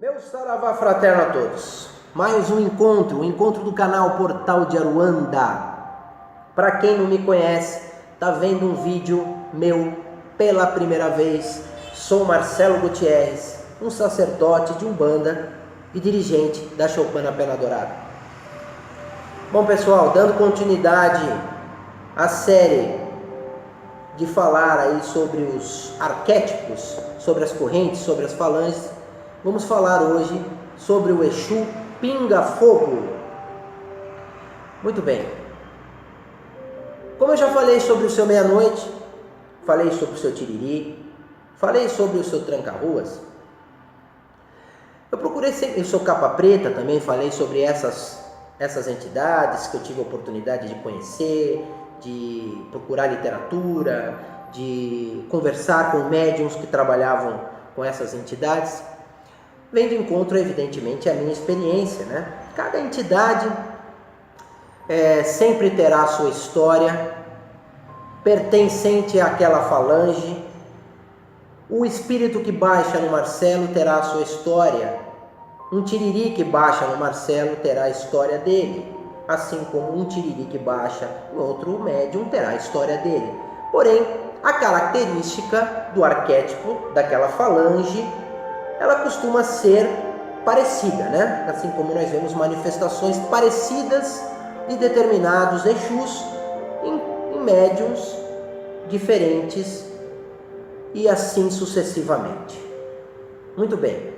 Meu saravá fraterno a todos. Mais um encontro, o encontro do canal Portal de Aruanda. Para quem não me conhece, tá vendo um vídeo meu pela primeira vez. Sou Marcelo Gutierrez, um sacerdote de Umbanda e dirigente da Choupana Pena Dourada. Bom pessoal, dando continuidade à série de falar aí sobre os arquétipos, sobre as correntes, sobre as falanges, vamos falar hoje sobre o Exu Pinga Fogo. Muito bem. Como eu já falei sobre o seu meia-noite, falei sobre o seu tiriri, falei sobre o seu tranca-ruas, eu procurei sempre, eu sou capa preta também, falei sobre essas entidades que eu tive a oportunidade de conhecer, de procurar literatura, de conversar com médiuns que trabalhavam com essas entidades, vem de encontro, evidentemente, à minha experiência, né? Cada entidade sempre terá a sua história, pertencente àquela falange. O espírito que baixa no Marcelo terá a sua história. Um tiriri que baixa no Marcelo terá a história dele. Assim como um tiriri que baixa em outro médium terá a história dele. Porém, a característica do arquétipo daquela falange, ela costuma ser parecida, né? Assim como nós vemos manifestações parecidas de determinados Exus em médiums diferentes e assim sucessivamente. Muito bem.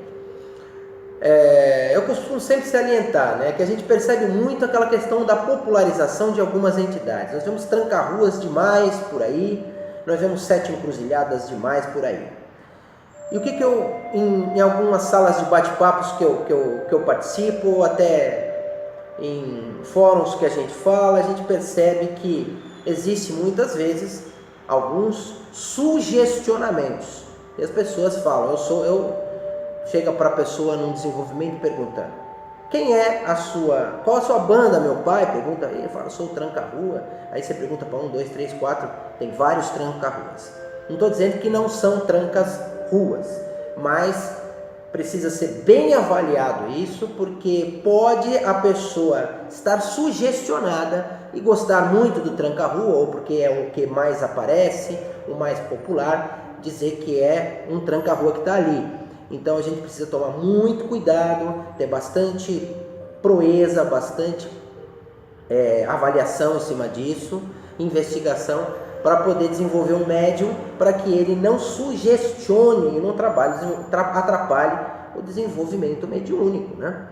Eu costumo sempre salientar, né, que a gente percebe muito aquela questão da popularização de algumas entidades. Nós vemos tranca-ruas demais por aí, nós vemos 7 encruzilhadas demais por aí. E o que eu, em algumas salas de bate-papos que eu participo, ou até em fóruns que a gente fala, a gente percebe que existe muitas vezes alguns sugestionamentos. E as pessoas falam, chega para a pessoa num desenvolvimento perguntando: qual a sua banda, meu pai? Pergunta aí, fala, sou o tranca-rua. Aí você pergunta para 1, 2, 3, 4, tem vários tranca-ruas. Não estou dizendo que não são trancas-ruas, mas precisa ser bem avaliado isso, porque pode a pessoa estar sugestionada e gostar muito do tranca-rua, ou porque é o que mais aparece, o mais popular, dizer que é um tranca-rua que está ali. Então a gente precisa tomar muito cuidado, ter bastante proeza, bastante avaliação em cima disso, investigação, para poder desenvolver um médium, para que ele não sugestione e não atrapalhe o desenvolvimento mediúnico, né?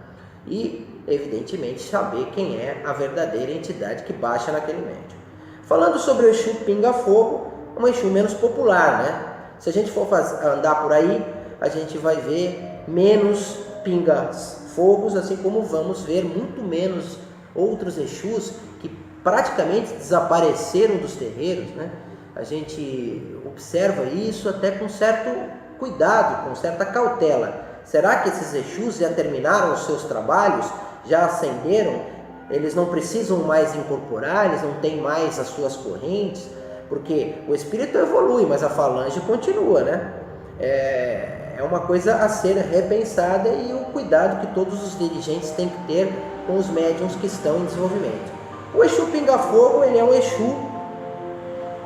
E, evidentemente, saber quem é a verdadeira entidade que baixa naquele médium. Falando sobre o Exu Pinga Fogo, é um Exu menos popular, né? Se a gente for andar por aí, a gente vai ver menos pingas fogos, assim como vamos ver muito menos outros Exus que praticamente desapareceram dos terreiros, né? A gente observa isso até com certo cuidado, com certa cautela. Será que esses Exus já terminaram os seus trabalhos? Já ascenderam? Eles não precisam mais incorporar? Eles não têm mais as suas correntes? Porque o espírito evolui, mas a falange continua, né? É uma coisa a ser repensada, e o cuidado que todos os dirigentes têm que ter com os médiuns que estão em desenvolvimento. O Exu Pinga Fogo, ele é um Exu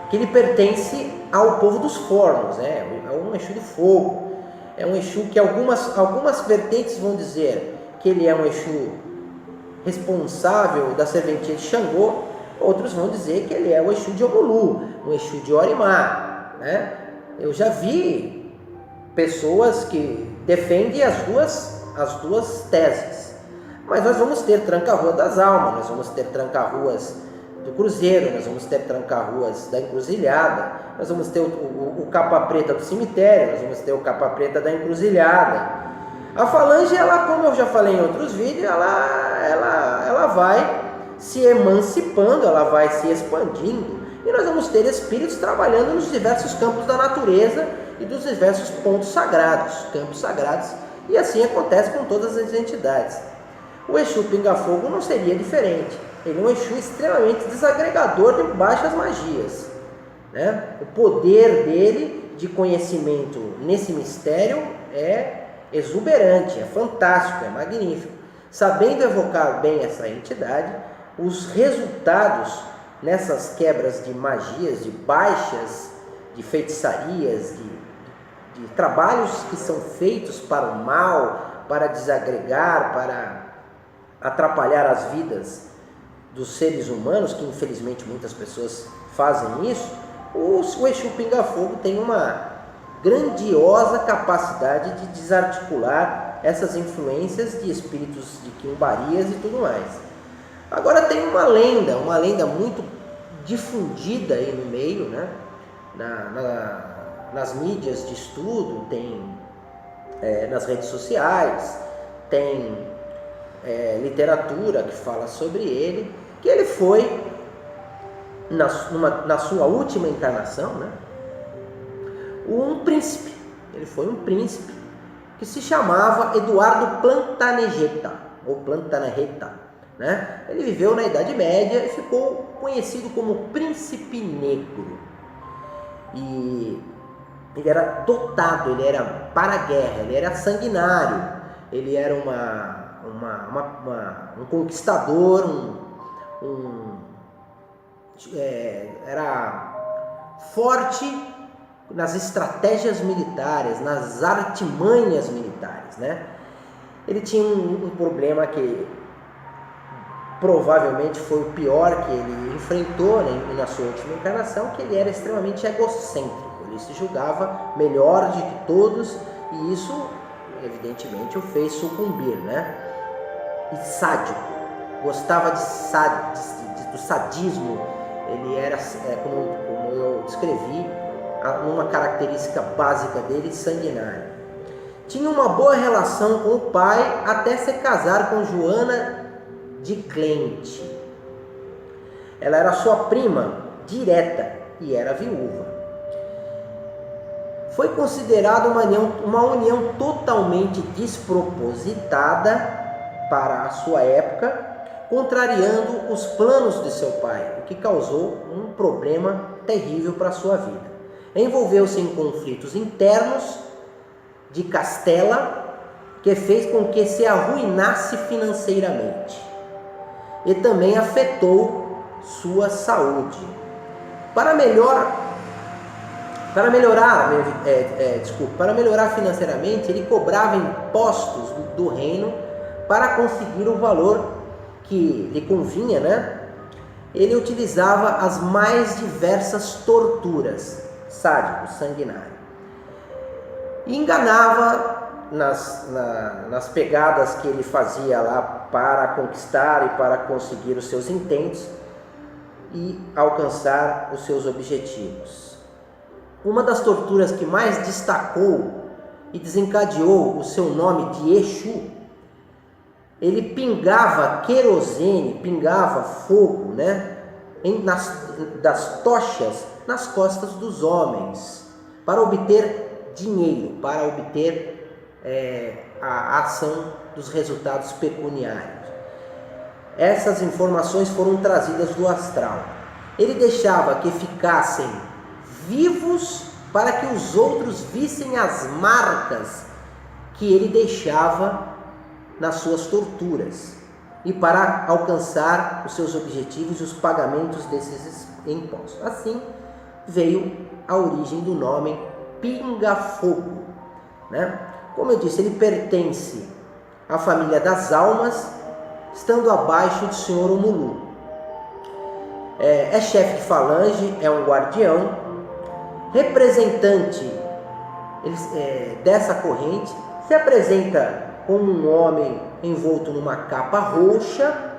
que ele pertence ao povo dos fornos, né? É um Exu de fogo. É um Exu que algumas vertentes vão dizer que ele é um Exu responsável da serventia de Xangô, outros vão dizer que ele é o Exu de Ogulu, um Exu de Orimá, né? Eu já vi pessoas que defendem as duas teses. Mas nós vamos ter tranca-rua das almas, nós vamos ter tranca-ruas do Cruzeiro, nós vamos ter tranca-ruas da Encruzilhada, nós vamos ter o capa preta do cemitério, nós vamos ter o capa preta da Encruzilhada. A falange, ela, como eu já falei em outros vídeos, ela vai se emancipando, ela vai se expandindo, e nós vamos ter espíritos trabalhando nos diversos campos da natureza e dos diversos pontos sagrados, campos sagrados, e assim acontece com todas as entidades. O Exu Pinga Fogo não seria diferente. Ele é um Exu extremamente desagregador de baixas magias, né? O poder dele de conhecimento nesse mistério é exuberante, é fantástico, é magnífico. Sabendo evocar bem essa entidade, os resultados nessas quebras de magias, de baixas, de feitiçarias, de trabalhos que são feitos para o mal, para desagregar, para atrapalhar as vidas dos seres humanos, que infelizmente muitas pessoas fazem isso, o Exu Pinga Fogo tem uma grandiosa capacidade de desarticular essas influências de espíritos de quimbarias e tudo mais. Agora tem uma lenda muito difundida aí no meio, né? Nas mídias de estudo, tem nas redes sociais, tem literatura que fala sobre ele, que ele foi, na sua última encarnação, né, um príncipe. Ele foi um príncipe que se chamava Eduardo Plantageneta, ou Plantageneta, né? Ele viveu na Idade Média e ficou conhecido como Príncipe Negro. E ele era dotado, ele era para a guerra, ele era sanguinário, ele era um conquistador, era forte nas estratégias militares, nas artimanhas militares, né? Ele tinha um problema que provavelmente foi o pior que ele enfrentou, né, na sua última encarnação, que ele era extremamente egocêntrico. Ele se julgava melhor de que todos e isso, evidentemente, o fez sucumbir, né? E sádico, gostava do sadismo. Ele era, como eu descrevi, uma característica básica dele, sanguinário. Tinha uma boa relação com o pai até se casar com Joana de Clente. Ela era sua prima direta e era viúva. Foi considerada uma união totalmente despropositada para a sua época, contrariando os planos de seu pai, o que causou um problema terrível para a sua vida. Envolveu-se em conflitos internos de Castela, que fez com que se arruinasse financeiramente. E também afetou sua saúde. Para melhorar financeiramente, ele cobrava impostos do reino para conseguir o valor que lhe convinha, né? Ele utilizava as mais diversas torturas, sádico, sanguinário. E enganava nas pegadas que ele fazia lá para conquistar e para conseguir os seus intentos e alcançar os seus objetivos. Uma das torturas que mais destacou e desencadeou o seu nome de Exu, ele pingava querosene, pingava fogo, né, das tochas nas costas dos homens para obter dinheiro, para obter a ação dos resultados pecuniários. Essas informações foram trazidas do astral. Ele deixava que ficassem vivos para que os outros vissem as marcas que ele deixava nas suas torturas e para alcançar os seus objetivos e os pagamentos desses impostos. Assim veio a origem do nome Pinga Fogo, né? Como eu disse, ele pertence à família das almas, estando abaixo do Senhor Omulu. É chefe de falange, é um guardião, representante dessa corrente, se apresenta como um homem envolto numa capa roxa,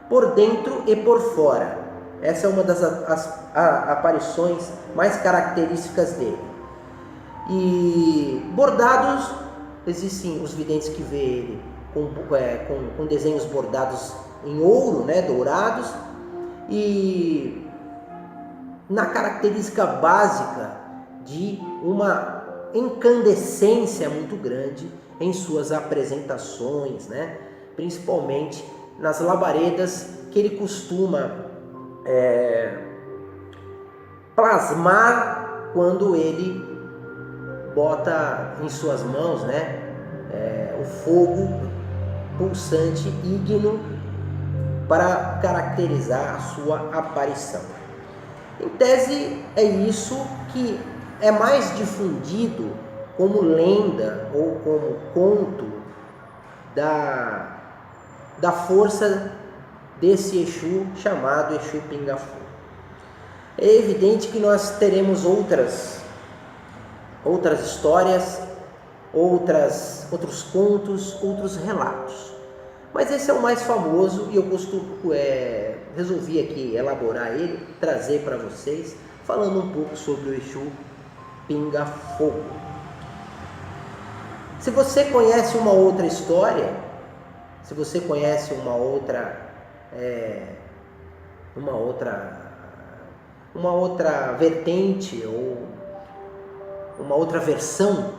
por dentro e por fora. Essa é uma das aparições mais características dele. E bordados, existem os videntes que vê ele com desenhos bordados em ouro, né, dourados, e na característica básica de uma incandescência muito grande em suas apresentações, né, principalmente nas labaredas que ele costuma plasmar quando ele bota em suas mãos, né, o fogo pulsante ígneo para caracterizar a sua aparição. Em tese, é isso que é mais difundido como lenda ou como conto da força desse Exu chamado Exu Pinga-Fogo. É evidente que nós teremos outras histórias, outros contos, outros relatos. Mas esse é o mais famoso e eu resolvi aqui elaborar ele, trazer para vocês, falando um pouco sobre o Exu Pinga-Fogo. Se você conhece uma outra história, se você conhece uma outra vertente ou uma outra versão,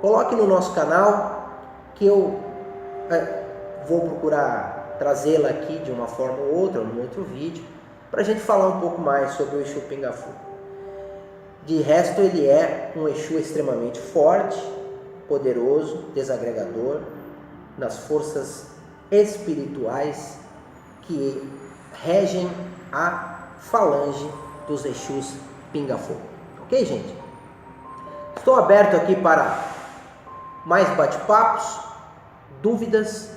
coloque no nosso canal que eu vou procurar trazê-la aqui de uma forma ou outra, num outro vídeo, para a gente falar um pouco mais sobre o Exu Pinga-Fogo. De resto, ele é um Exu extremamente forte, poderoso, desagregador, nas forças espirituais que regem a falange dos Exus Pinga-Fogo. Ok, gente? Estou aberto aqui para mais bate-papos, dúvidas,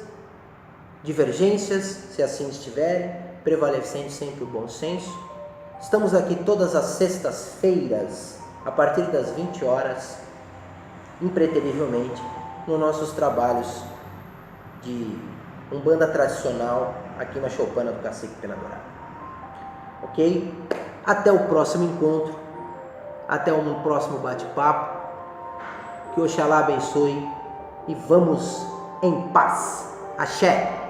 divergências, se assim estiverem, prevalecendo sempre o bom senso. Estamos aqui todas as sextas-feiras, a partir das 20 horas, impreterivelmente, nos nossos trabalhos de Umbanda tradicional aqui na Choupana do Cacique Pena Dourada. Ok? Até o próximo encontro, até um próximo bate-papo. Que Oxalá abençoe e vamos em paz. Axé!